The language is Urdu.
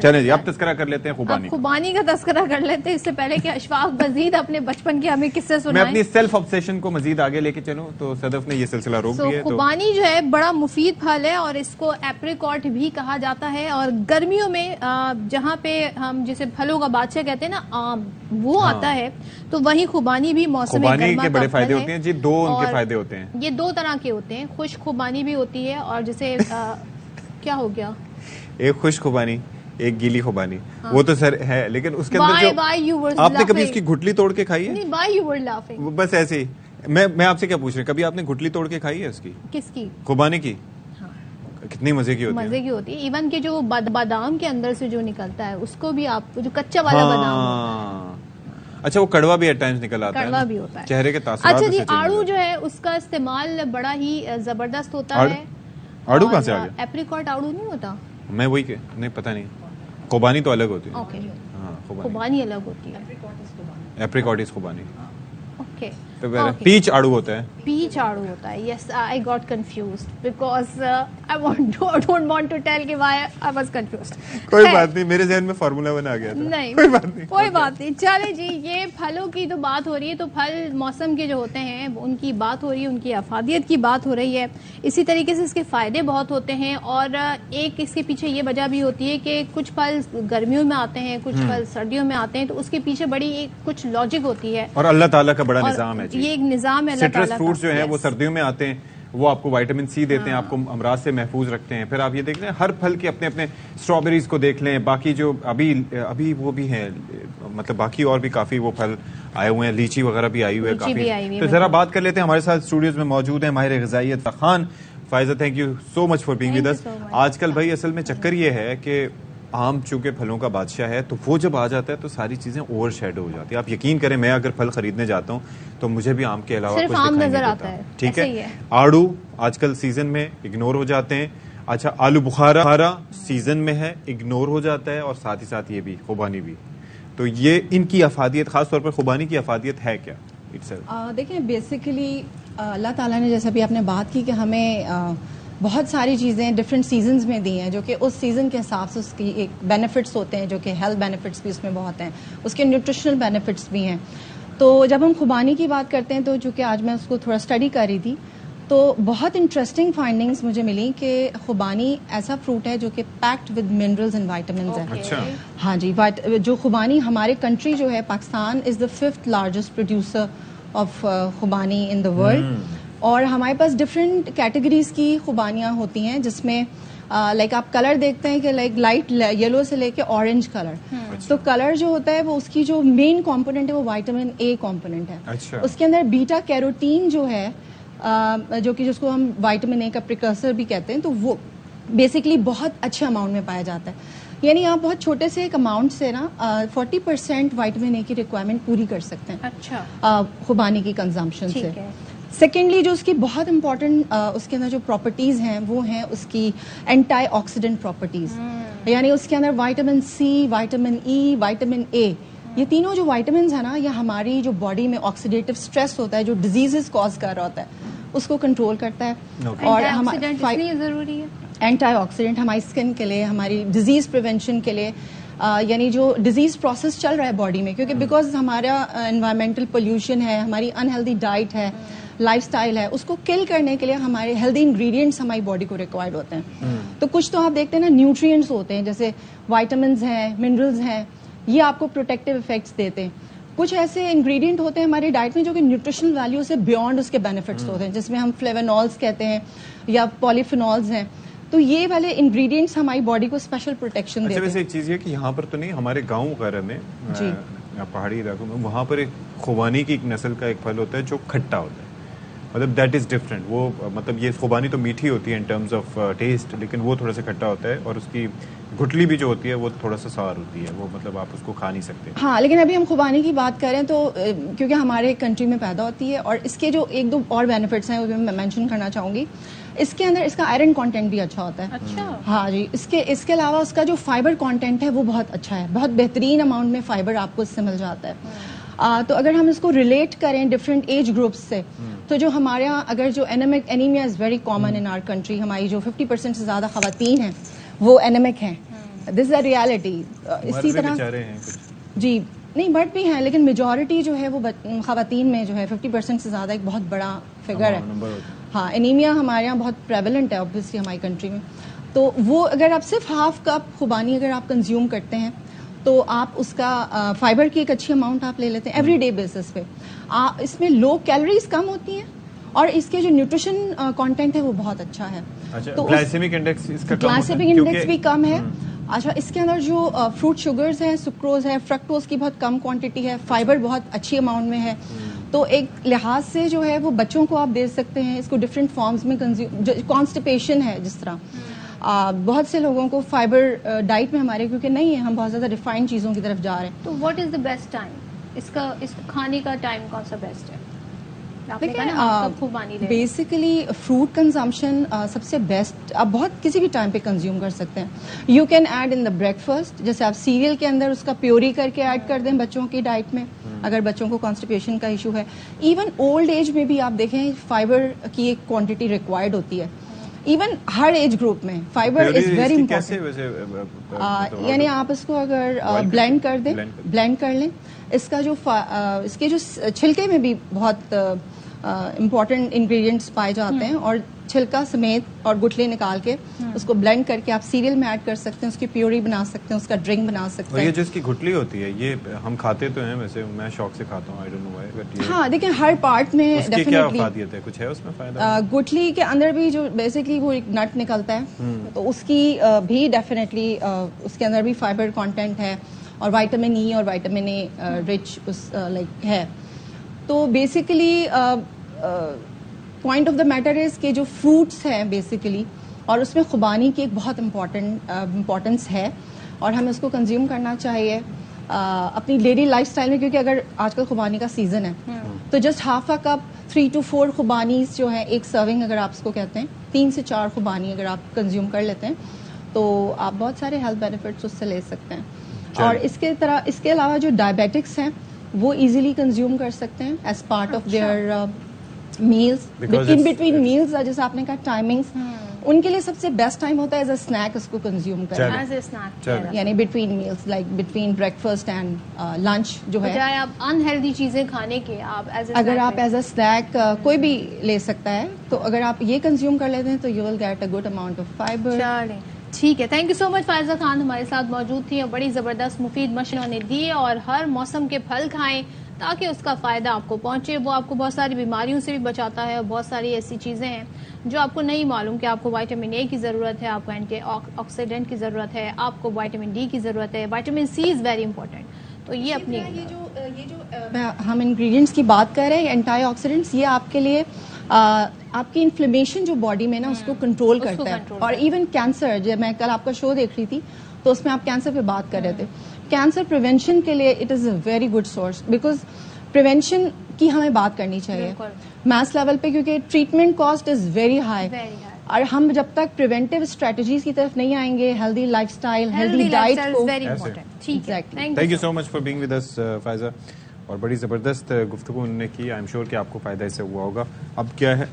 چلیں جی اب تذکرہ کر لیتے ہیں خوبانی. خوبانی کا تذکرہ کر لیتے ہیں اس سے پہلے کہ اشفاق مزید اپنے بچپن کے ہمیں قصے سنائیں. میں اپنی سیلف آبسیشن کو مزید آگے لے کے چلوں تو صدف نے یہ سلسلہ روک دیا. خوبانی جو ہے بڑا مفید پھل ہے اور اس کو ایپریکاٹ بھی کہا جاتا ہے, اور گرمیوں میں جہاں پہ ہم جسے پھلوں کا بادشاہ کہتے ہیں نا آم, وہ آتا ہے, تو وہیں خوبانی بھی موسم گرما کا پھل ہے. خوبانی کے بڑے فائدے ہوتے ہیں جی, دو ان کے فائدے ہوتے ہیں. یہ دو طرح کے ہوتے ہیں, خشک خوبانی بھی ہوتی ہے اور جسے کیا ہو گیا, ایک خشک خوبانی ایک گیلی خوبانی. وہ تو سر ہے, لیکن اس کے اندر جو آپ نے کبھی اس کی گھٹلی توڑ کے کھائی ہے؟ بس ایسے ہی میں آپ سے کیا پوچھ رہا ہوں, کبھی آپ نے گھٹلی توڑ کے کھائی ہے اس کی؟ کس کی؟ خوبانی کی. کتنی مزے کی ہوتی ہے, مزے کی ہوتی ہے. ایون کہ جو بادام کے اندر سے جو نکلتا ہے اس کو بھی آپ جو کچا والا بادام, اچھا وہ کڑوا بھی ایٹ ٹائمز نکل آتا ہے, کڑوا بھی ہوتا ہے, چہرے کے تاثرات. اچھا جی, آڑو جو ہے اس کا استعمال بڑا ہی زبردست ہوتا ہے. آڑو کہاں سے آ گیا؟ ایپریکاٹ آڑو نہیں ہوتا, میں وہی کہ نہیں پتہ نہیں. خوبانی تو الگ ہوتی ہے. خوبانی الگ ہوتی ہے, ایپریکاٹ از خوبانی. اوکے, پیچ آڑو ہوتا ہے. پیچ آڑو ہوتا ہے. Yes, I got confused because I don't want to tell کہ وائی آئی واز کنفیوزڈ. کوئی بات نہیں, میرے ذہن میں فارمولا بن آ گیا تھا. نہیں کوئی بات نہیں. چلے جی, یہ پھلوں کی تو بات ہو رہی ہے, تو پھل موسم کے جو ہوتے ہیں ان کی بات ہو رہی ہے, ان کی افادیت کی بات ہو رہی ہے. اسی طریقے سے اس کے فائدے بہت ہوتے ہیں, اور ایک اس کے پیچھے یہ وجہ بھی ہوتی ہے کہ کچھ پھل گرمیوں میں آتے ہیں, کچھ پھل سردیوں میں آتے ہیں, تو اس کے پیچھے بڑی کچھ لاجک ہوتی ہے, اور اللہ تعالیٰ کا بڑا نظام ہے. یہ ایک نظام ہے اللہ تعالیٰ کا. سٹرس فروٹس جو ہیں وہ سردیوں میں آتے ہیں, وہ آپ کو وائٹامن سی دیتے ہیں, آپ کو امراض سے محفوظ رکھتے ہیں. پھر آپ یہ دیکھ لیں ہر پھل کے اپنے اپنے, اسٹرابیریز کو دیکھ لیں, باقی جو ابھی وہ بھی ہیں, مطلب باقی اور بھی کافی وہ پھل آئے ہوئے ہیں, لیچی وغیرہ بھی آئی ہوئی ہے کافی. تو ذرا بات کر لیتے ہیں, ہمارے ساتھ اسٹوڈیوز میں موجود ہیں ماہر غذائیت Khan Faiza. Thank you so much for being with us. آج کل بھائی اصل میں چکر یہ ہے کہ آم چونکہ پھلوں کا بادشاہ ہے, تو وہ جب آ جاتا ہے تو ساری چیزیں اوور شیڈو ہو جاتی ہیں. آپ یقین کریں, میں اگر پھل خریدنے جاتا ہوں تو مجھے بھی آم کے علاوہ کچھ دکھائی نہیں دیتا. ٹھیک ہے, آڑو آج کل سیزن میں اگنور ہو جاتے ہیں. اچھا, آلو بخارا سیزن میں ہے, اگنور ہو جاتا ہے, اور ساتھ ہی ساتھ یہ بھی خوبانی بھی. تو یہ ان کی افادیت, خاص طور پر خوبانی کی افادیت ہے کیا؟ دیکھیں بیسیکلی اللہ تعالیٰ نے جیسا بھی آپ نے بات کی کہ ہمیں بہت ساری چیزیں ڈفرینٹ سیزنز میں دی ہیں, جو کہ اس سیزن کے حساب سے اس کی ایک بینیفٹس ہوتے ہیں, جو کہ ہیلتھ بینیفٹس بھی اس میں بہت ہیں, اس کے نیوٹریشنل بینیفٹس بھی ہیں. تو جب ہم خوبانی کی بات کرتے ہیں, تو چونکہ آج میں اس کو تھوڑا اسٹڈی کر رہی تھی, تو بہت انٹرسٹنگ فائنڈنگز مجھے ملی کہ خوبانی ایسا فروٹ ہے جو کہ packed with minerals and vitamins ہے. ہاں جی, جو خوبانی ہمارے کنٹری جو ہے Pakistan is the 5th largest producer of خوبانی ان دا ورلڈ. اور ہمارے پاس ڈفرینٹ کیٹیگریز کی خوبانیاں ہوتی ہیں, جس میں لائک آپ کلر دیکھتے ہیں کہ لائک لائٹ یلو سے لے کے اورنج کلر. تو کلر جو ہوتا ہے وہ اس کی جو مین کمپوننٹ ہے وہ وائٹامن اے کمپوننٹ ہے. اس کے اندر بیٹا کیروٹین جو ہے, جو کہ جس کو ہم وائٹامن اے کا پریکرسر بھی کہتے ہیں, تو وہ بیسکلی بہت اچھے اماؤنٹ میں پایا جاتا ہے. یعنی آپ بہت چھوٹے سے ایک اماؤنٹ سے نا 40% وائٹامن اے کی ریکوائرمنٹ پوری کر سکتے ہیں. اچھا, خوبانی کی کنزمپشن سے. سیکنڈلی جو اس کی بہت امپورٹنٹ اس کے اندر جو پراپرٹیز ہیں وہ ہیں اس کی اینٹی آکسیڈنٹ پراپرٹیز. یعنی اس کے اندر vitamin C, vitamin E, vitamin A, یہ تینوں جو وائٹامنز ہیں نا, یہ ہماری جو باڈی میں آکسیڈیٹو اسٹریس ہوتا ہے, جو ڈیزیزز کاز کر رہا ہوتا ہے, اس کو کنٹرول کرتا ہے. اور ضروری ہے اینٹی آکسیڈنٹ ہماری اسکن کے لیے, ہماری ڈیزیز پریونشن کے لیے, یعنی جو ڈیزیز پروسیس چل رہا ہے باڈی میں, کیونکہ بیکاز ہمارا انوائرمنٹل پولوشن ہے, ہماری انہیلدی ڈائٹ ہے, لائف اسٹائل ہے, اس کو کل کرنے کے لیے ہمارے ہیلدی انگریڈینٹس ہماری باڈی کو ریکوائرڈ ہوتے ہیں. تو کچھ تو آپ دیکھتے ہیں نا نیوٹریئنٹس ہوتے ہیں, جیسے وائٹامنز ہیں, منرلز ہیں, یہ آپ کو پروٹیکٹیو افیکٹس دیتے ہیں. کچھ ایسے انگریڈینٹ ہوتے ہیں ہماری ڈائٹ میں جو کہ نیوٹریشنل ویلیو سے بیونڈ اس کے بینیفٹس ہوتے ہیں, جس میں ہم فلیونولز کہتے ہیں یا پولیفینولز ہیں. تو یہ والے انگریڈینٹس ہماری باڈی کو اسپیشل پروٹیکشن دیتے ہیں. ویسے ایک چیز یہ کہ یہاں پر تو نہیں, ہمارے گاؤں وغیرہ میں, پہاڑی علاقوں میں, وہاں پر ایک خوبانی کی ایک نسل کا ایک پھل ہوتا ہے جو کھٹا ہوتا ہے, مطلب دیٹ از ڈفرینٹ. وہ مطلب یہ خوبانی تو میٹھی ہوتی ہے ان ٹرمز آف ٹیسٹ, لیکن وہ تھوڑا سا کھٹا ہوتا ہے, اور اس کی گٹلی بھی جو ہوتی ہے وہ تھوڑا سا سار ہوتی ہے, وہ مطلب آپ اس کو کھا نہیں سکتے. ہاں, لیکن ابھی ہم خوبانی کی بات کریں تو کیونکہ ہمارے کنٹری میں پیدا ہوتی ہے, اور اس کے جو ایک دو اور بینیفٹس ہیں وہ بھی میں مینشن کرنا چاہوں گی. اس کے اندر اس کا آئرن کانٹینٹ بھی اچھا ہوتا ہے. اچھا, ہاں جی. اس کے علاوہ اس کا جو فائبر کانٹینٹ ہے وہ بہت اچھا ہے, بہت بہترین اماؤنٹ میں فائبر آپ کو اس سے مل جاتا ہے. تو اگر ہم اس کو ریلیٹ کریں ڈفرینٹ ایج گروپس سے, تو جو ہمارے یہاں اگر جو anaemia is very common in our country, ہماری جو 50% سے زیادہ خواتین ہیں وہ اینیمک ہیں, دس از اے ریالٹی. اسی طرح بیچارے ہیں کچھ. جی نہیں مرد بھی ہیں لیکن میجورٹی جو ہے وہ خواتین میں جو ہے 50% سے زیادہ ایک بہت بڑا فگر ہے. ہاں انیمیا ہمارے یہاں بہت پریولنٹ ہے اوبویسلی ہماری کنٹری میں. تو وہ اگر آپ صرف ہاف کپ خوبانی اگر آپ کنزیوم کرتے ہیں تو آپ اس کا فائبر کی ایک اچھی اماؤنٹ آپ لے لیتے ہیں ایوری ڈے بیسس پہ. اس میں لو کیلوریز کم ہوتی ہیں اور اس کے جو نیوٹریشن کانٹینٹ ہے وہ بہت اچھا ہے. تو گلائسیمک انڈیکس اس کا گلائسیمک انڈیکس بھی کم ہے. اچھا اس کے اندر جو فروٹ شوگرز ہیں سکروز ہے فرکٹوز کی بہت کم کوانٹٹی ہے. فائبر بہت اچھی اماؤنٹ میں ہے. تو ایک لحاظ سے جو ہے وہ بچوں کو آپ دے سکتے ہیں اس کو ڈفرینٹ فارمز میں کانسٹیپیشن ہے جس طرح بہت سے لوگوں کو فائبر ڈائٹ میں ہمارے کیونکہ نہیں ہے ہم بہت زیادہ ریفائنڈ چیزوں کی طرف جا رہے ہیں. تو what is the best time اس کھانے کا ٹائم کون سا بیسٹ ہے؟ بیسیکلی فروٹ کنزمپشن سب سے بیسٹ آپ بہت کسی بھی ٹائم پہ کنزیوم کر سکتے ہیں. You can add in the breakfast جیسے آپ سیریل کے اندر اس کا پیوری کر کے ایڈ کر دیں بچوں کی ڈائٹ میں اگر بچوں کو کانسٹیپیشن کا ایشو ہے. ایون اولڈ ایج میں بھی آپ دیکھیں فائبر کی ایک کوانٹٹی ریکوائرڈ ہوتی ہے. ایون ہر ایج گروپ میں فائبر از ویری امپورٹنٹ. یعنی آپ اس کو اگر بلینڈ کر دیں بلینڈ کر لیں اس کا جو اس کے جو چھلکے میں بھی بہت امپورٹنٹ انگریڈینٹس پائے جاتے ہیں اور چھلکا سمیت اور گٹھلی نکال کے اس کو بلینڈ کر کے آپ سیریل میں ایڈ کر سکتے ہیں اس کی پیوری بنا سکتے ہیں اس کا ڈرنک بنا سکتے ہیں. یہ جو اس کی گٹھلی ہوتی ہے یہ ہم کھاتے تو ہیں ویسے میں شوق سے کھاتا ہوں I don't know why but ہاں دیکھیں ہر پارٹ میں ڈیفینیٹلی افادیت ہے کچھ ہے اس میں فائدہ. گٹھلی کے اندر بھی جو بیسکلی وہ ایک نٹ نکلتا ہے تو اس کی بھی ڈیفینیٹلی اس کے اندر بھی فائبر کانٹینٹ ہے اور وائٹامن ای اور vitamin A rich as like ہے. تو basically point of the matter is کہ جو فروٹس ہیں بیسیکلی اور اس میں خوبانی کی ایک بہت امپورٹنس ہے اور ہمیں اس کو کنزیوم کرنا چاہیے اپنی ڈیلی لائف اسٹائل میں کیونکہ اگر آج کل خوبانی کا سیزن ہے تو just half a cup 3 to 4 خوبانیز جو ہیں ایک سرونگ اگر آپ اس کو کہتے ہیں 3 سے 4 خوبانی اگر آپ کنزیوم کر لیتے ہیں تو آپ بہت سارے ہیلتھ بینیفٹس اس سے لے سکتے ہیں. اور اس کے علاوہ جو ڈائبیٹکس ہیں وہ ایزیلی کنزیوم کر سکتے ہیں as part of their meals in between meals جیسے آپ نے کہا ٹائمنگس ان کے لیے سب سے بیسٹ ٹائم ہوتا ہے ایز اے اسنیک اس کو کنزیوم کرنا یعنی between meals like between breakfast and lunch جو ہے آپ انہیلدی چیزیں کھانے کے اگر آپ ایز اے اسنیک کوئی بھی لے سکتا ہے تو اگر آپ یہ کنزیوم کر لیتے ہیں تو you will get a good amount of fibre. ٹھیک ہے thank you so much Faiza Khan ہمارے ساتھ موجود تھی اور بڑی زبردست مفید مشورے نے دیے. اور ہر موسم کے پھل کھائیں تاکہ اس کا فائدہ آپ کو پہنچے. وہ آپ کو بہت ساری بیماریوں سے بھی بچاتا ہے اور بہت ساری ایسی چیزیں ہیں جو آپ کو نہیں معلوم کہ آپ کو وائٹامن اے کی ضرورت ہے آپ کو اینٹی آکسیڈنٹ کی ضرورت ہے آپ کو وائٹامن ڈی کی ضرورت ہے vitamin C is very important. تو یہ اپنی یہ جو ہم انگریڈینٹس کی بات کر رہے ہیں اینٹی آکسیڈنٹس یہ آپ کے لیے آپ کی انفلیمیشن جو باڈی میں نا اس کو کنٹرول کرتا ہے. اور ایون کینسر جب میں کل آپ کا شو دیکھ رہی تھی تو اس میں آپ کینسر پہ بات کر رہے تھے. کینسر پریونشن کے لیے it is a very good source because prevention کی ہمیں بات کرنی چاہیے میس لیول پہ کیونکہ treatment cost is very high اور ہم جب تک پریونٹیو اسٹریٹجیز کی طرف نہیں آئیں گے healthy life style healthy diet thank you so much for being with us Faiza. اور بڑی زبردست گفتگو انہوں نے کی. آئی ایم شیور کہ آپ کو فائدہ اس سے ہوا ہوگا. اب کیا ہے